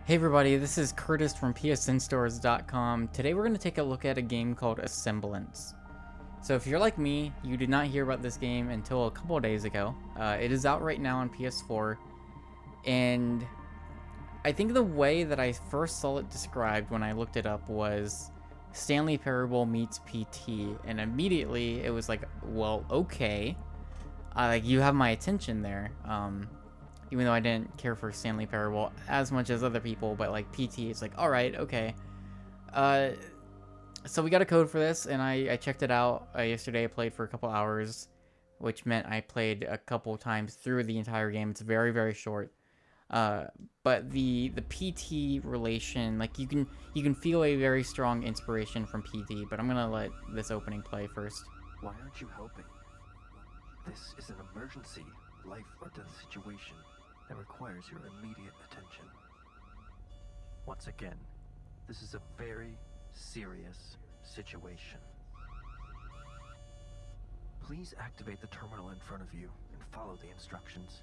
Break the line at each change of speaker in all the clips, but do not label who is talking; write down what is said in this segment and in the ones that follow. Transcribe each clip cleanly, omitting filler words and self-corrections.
Hey everybody, this is Curtis from PSNStores.com. Today we're going to take a look at a game called Asemblance. So if you're like me, you did not hear about this game until a couple of days ago. It is out right now on PS4, and I think the way that I first saw it described when I looked it up was Stanley Parable meets PT, and immediately it was like, well, okay, like you have my attention there. Even though I didn't care for Stanley Parable as much as other people, but like PT, it's like, all right, okay. So we got a code for this, and I checked it out yesterday. I played for a couple hours, which meant I played a couple times through the entire game. It's very, very short. But the PT relation, like you can feel a very strong inspiration from PT. But I'm gonna let this opening play first.
Why aren't you helping? This is an emergency, life or death situation that requires your immediate attention. Once again, this is a very serious situation. Please activate the terminal in front of you and follow the instructions.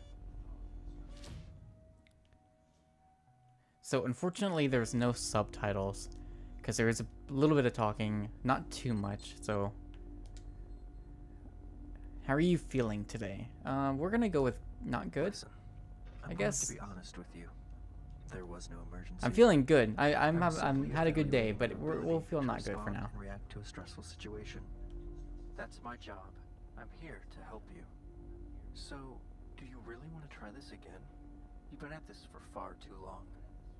So unfortunately, there's no subtitles because there is a little bit of talking, not too much. So how are you feeling today? We're gonna go with not good.
Listen,
I guess.
To be honest with you, there was no emergency.
I'm feeling good. I'm had a good day, but we'll feel not good for now.
And react to a stressful situation. That's my job. I'm here to help you. So, do you really want to try this again? You've been at this for far too long,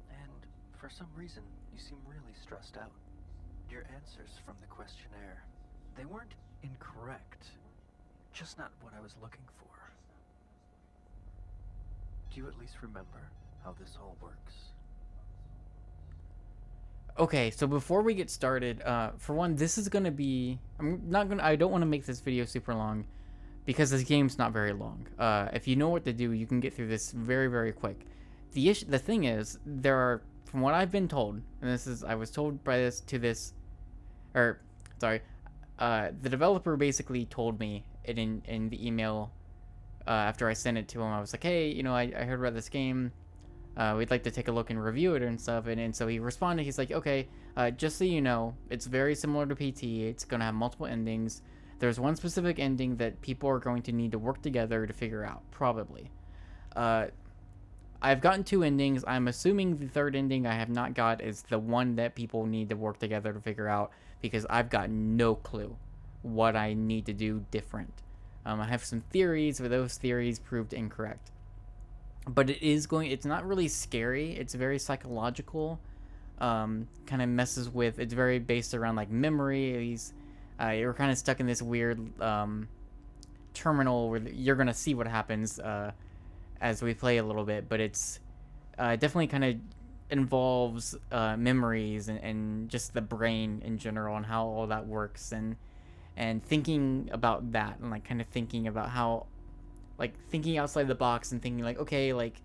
and for some reason, you seem really stressed out. Your answers from the questionnaire, they weren't incorrect, just not what I was looking for. Do you at least remember how this all works?
Okay, so before we get started, for one, this is gonna be. I don't want to make this video super long, because this game's not very long. If you know what to do, you can get through this very, very quick. The thing is, there are, from what I've been told, and I was told by the developer basically told me in the email. After I sent it to him, I was like, hey, I heard about this game. We'd like to take a look and review it and stuff. And so he responded. He's like, okay, just so you know, it's very similar to PT. It's going to have multiple endings. There's one specific ending that people are going to need to work together to figure out, probably. I've gotten 2 endings. I'm assuming the third ending I have not got is the one that people need to work together to figure out, because I've got no clue what I need to do different. I have some theories, but those theories proved incorrect. But it's not really scary. It's very psychological. Kind of messes with, it's very based around like memory. You're kind of stuck in this weird terminal where you're going to see what happens as we play a little bit. But it's definitely kind of involves memories and just the brain in general and how all that works. And thinking about that, and like kind of thinking about how, like thinking outside the box and thinking like, okay, like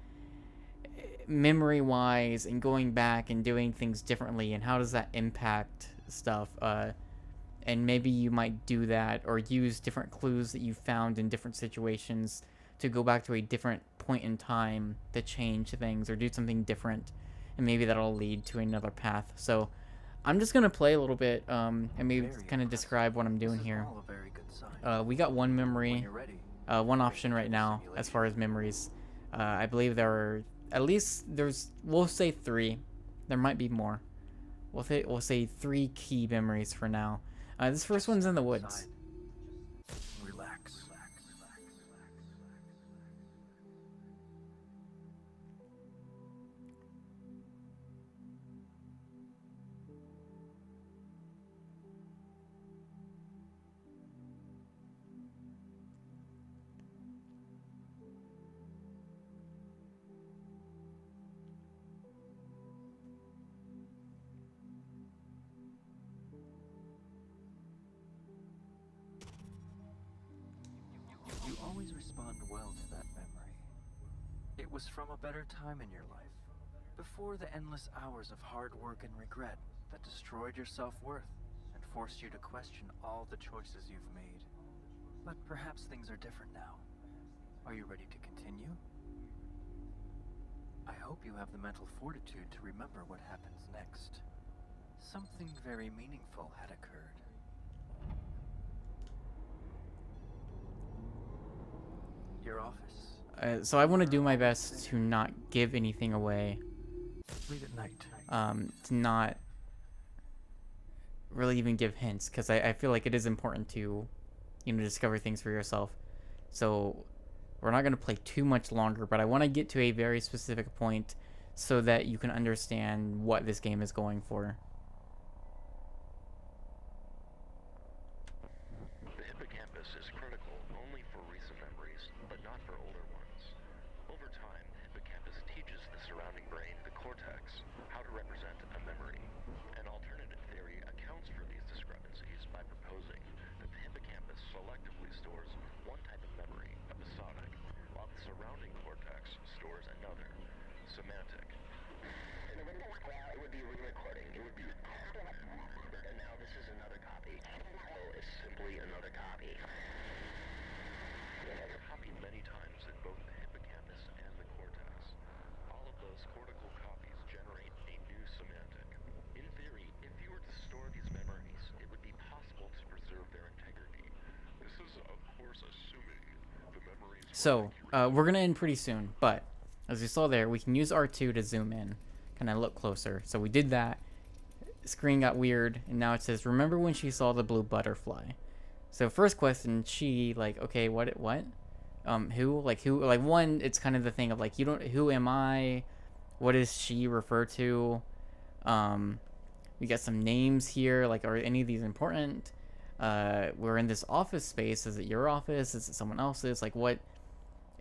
memory wise and going back and doing things differently, and how does that impact stuff, and maybe you might do that or use different clues that you found in different situations to go back to a different point in time to change things or do something different, and maybe that'll lead to another path. So I'm just going to play a little bit and maybe kind of describe what I'm doing here. We got one memory, one option right now as far as memories. I believe there are, at least we'll say 3. There might be more. We'll say 3 key memories for now. This first one's in the woods.
You always respond well to that memory. It was from a better time in your life, before the endless hours of hard work and regret that destroyed your self-worth and forced you to question all the choices you've made. But perhaps things are different now. Are you ready to continue? I hope you have the mental fortitude to remember what happens next. Something very meaningful had occurred. Your office.
So I want to do my best to not give anything away.
Late at night.
To not really even give hints, because I feel like it is important to, discover things for yourself. So we're not going to play too much longer, but I want to get to a very specific point so that you can understand what this game is going for.
The hippocampus is critical only for recent memories, but not for older ones. Over time, the hippocampus teaches the surrounding brain, the cortex, how to represent a memory. An alternative theory accounts for these discrepancies by proposing that the hippocampus selectively stores one type of memory, episodic, while the surrounding cortex stores another, semantic. In a window, well, it would be re-recording. It would be and now this is another copy. Is simply another copy. Copied many times in both the hippocampus and the cortex. All of those cortical copies generate a new semantic. In theory, if you were to store these memories, it would be possible to preserve their integrity. This is, of course, assuming the memories...
So, we're going to end pretty soon, but as you saw there, we can use R2 to zoom in, kind of look closer. So we did that. Screen got weird, and now it says, remember when she saw the blue butterfly? So first question, she, like, okay, what, who, one, it's kind of the thing of, like, who am I? What does she refer to? We got some names here, like, are any of these important? We're in this office space, is it your office? Is it someone else's? Like, what,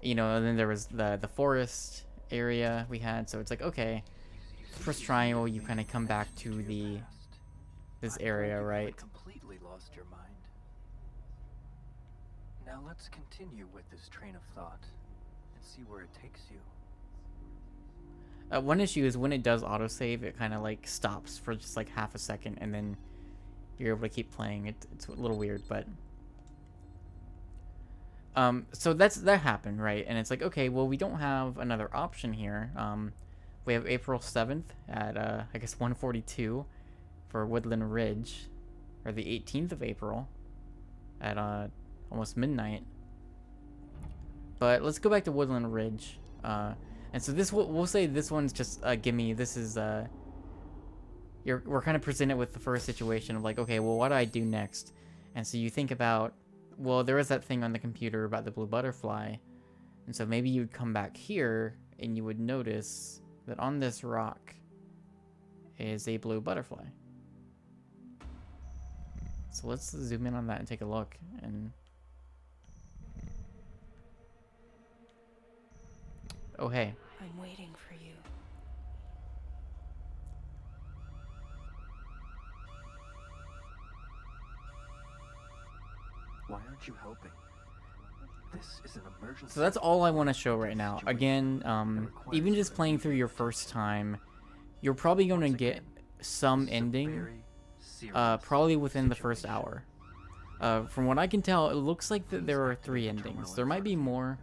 and then there was the forest area we had, so it's like, okay. First triangle, you kind of come back to this area, right?
Completely lost your mind. Now let's continue with this train of thought and see where it takes you.
One issue is when it does autosave, it kind of like stops for just like half a second, and then you're able to keep playing. It's a little weird, but so that happened, right? And it's like, okay, well, we don't have another option here. We have April 7th at, I guess, 1:42 for Woodland Ridge, or the 18th of April at almost midnight. But let's go back to Woodland Ridge. And so this, we'll say this one's just a gimme. This is, we're kind of presented with the first situation of like, okay, well, what do I do next? And so you think about, well, there is that thing on the computer about the blue butterfly. And so maybe you'd come back here and you would notice that on this rock is a blue butterfly. So let's zoom in on that and take a look. And oh, hey.
I'm waiting for you.
Why aren't you helping? This is an emergency.
So that's all I want to show right now. Again, even just playing through your first time, you're probably going to get some ending, probably within the first hour. From what I can tell, it looks like that there are 3 endings. There might be more,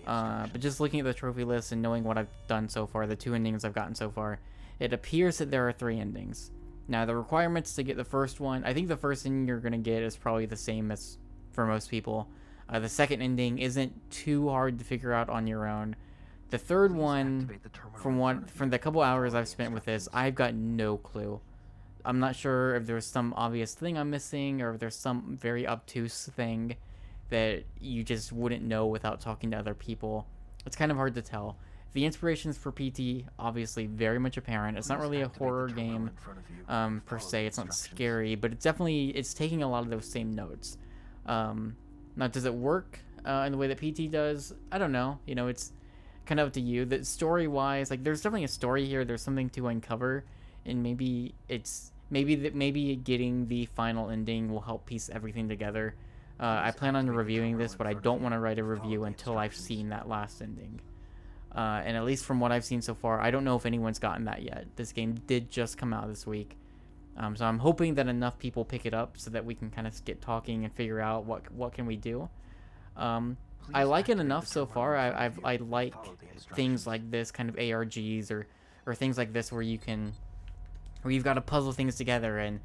but just looking at the trophy list and knowing what I've done so far, the 2 endings I've gotten so far, it appears that there are 3 endings. Now, the requirements to get the first one, I think the first ending you're going to get is probably the same as for most people. The second ending isn't too hard to figure out on your own. The third one, from the couple hours I've spent with this, I've got no clue. I'm not sure if there's some obvious thing I'm missing, or if there's some very obtuse thing that you just wouldn't know without talking to other people. It's kind of hard to tell. The inspirations for PT, obviously very much apparent. It's not really a horror game per se. It's not scary, but it's taking a lot of those same notes. Now, does it work in the way that PT does? I don't know. It's kind of up to you. That story-wise, like, there's definitely a story here. There's something to uncover, and maybe getting the final ending will help piece everything together. I plan on reviewing this, but I don't want to write a review until I've seen that last ending. And at least from what I've seen so far, I don't know if anyone's gotten that yet. This game did just come out this week. So I'm hoping that enough people pick it up so that we can kind of get talking and figure out what can we do. I
Please
like it
activate
enough
the
so
terminal
far.
in front of
I
you and
like
follow the
things
instructions.
like this kind of ARGs or things like this where you've got to puzzle things together and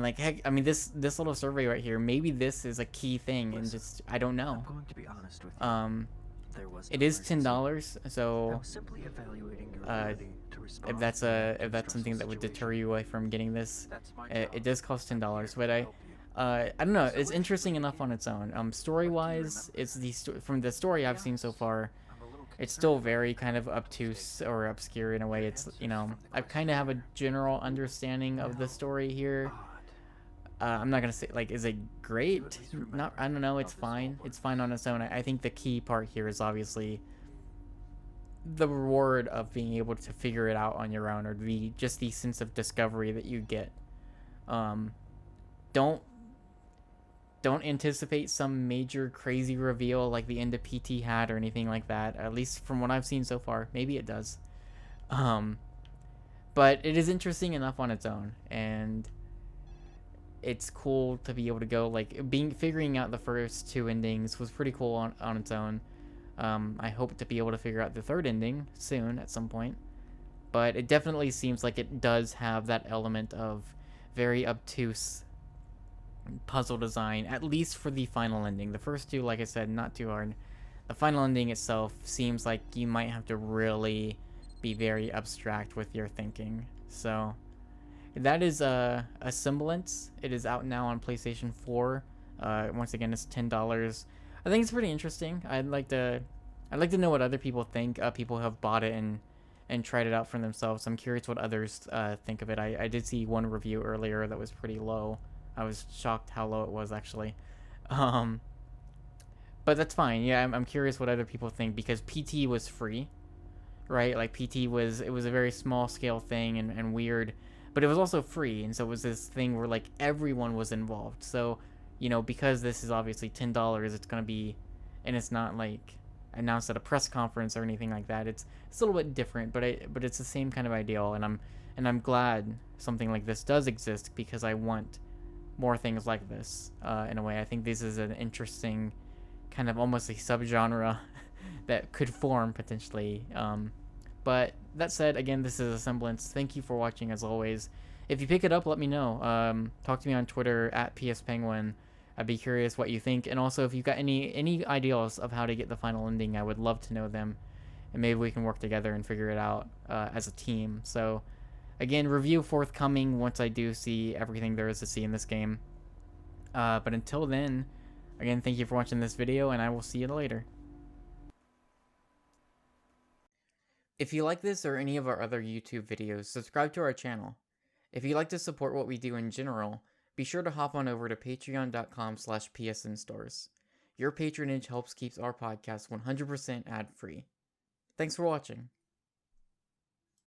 like heck, I mean this little survey right here, maybe this is a key thing and
Listen,
just I don't know.
I'm going to be honest with you.
Um,
There was
it
no
is
emergency.
$10,
I
so
was simply evaluating your
uh,
ability to respond in an
if
active,
that's something
stressful
that would deter
situation.
you away from getting this,
That's my
it
job.
does cost
I'm here
$10.
to
But
help you.
I don't know.
So
It's
where should
interesting
we
enough on
begin?
its own.
What
Story
do you
wise,
remember?
it's from the story
Be
I've seen so
honest.
far.
I'm a little
It's
concerned
still
about
very
your
kind of
mental
obtuse
state.
or obscure in a way.
Your
It's
answers from the
I kind of have a
questionnaire
general understanding of the
now
story here.
odd.
I'm not gonna say like is it
You
great?
at least remember
Not I don't know.
how
It's
this all
fine. It's
works.
fine on its own. I think the key part here is obviously the reward of being able to figure it out on your own, or the sense of discovery that you get. Um, don't don't anticipate some major crazy reveal like the end of PT had or anything like that. At least from what I've seen so far, maybe it does. Um, but it is interesting enough on its own, and it's cool to be able to go like figuring out the first two endings was pretty cool on its own. I hope to be able to figure out the third ending soon at some point, but it definitely seems like it does have that element of very obtuse puzzle design, at least for the final ending. The first two, like I said, not too hard. The final ending itself seems like you might have to really be very abstract with your thinking. So that is Asemblance. It is out now on PlayStation 4. Once again, it's $10. I think it's pretty interesting. I'd like to know what other people think. People who have bought it and tried it out for themselves. I'm curious what others think of it. I did see one review earlier that was pretty low. I was shocked how low it was actually. Um, but that's fine. Yeah, I'm curious what other people think because PT was free, right? Like PT was a very small scale thing and weird, but it was also free, and so it was this thing where like everyone was involved. So, because this is obviously $10, it's gonna be, and it's not like announced at a press conference or anything like that. It's a little bit different, but it's the same kind of ideal, and I'm glad something like this does exist because I want more things like this. In a way, I think this is an interesting kind of almost a subgenre that could form potentially. But that said, again, this is Asemblance. Thank you for watching as always. If you pick it up, let me know. Talk to me on Twitter at PSPenguin. I'd be curious what you think, and also if you've got any ideas of how to get the final ending, I would love to know them, and maybe we can work together and figure it out as a team. So, again, review forthcoming once I do see everything there is to see in this game. But until then, again, thank you for watching this video, and I will see you later. If you like this or any of our other YouTube videos, subscribe to our channel. If you'd like to support what we do in general, be sure to hop on over to patreon.com/PSNStores. Your patronage helps keep our podcast 100% ad-free. Thanks for watching.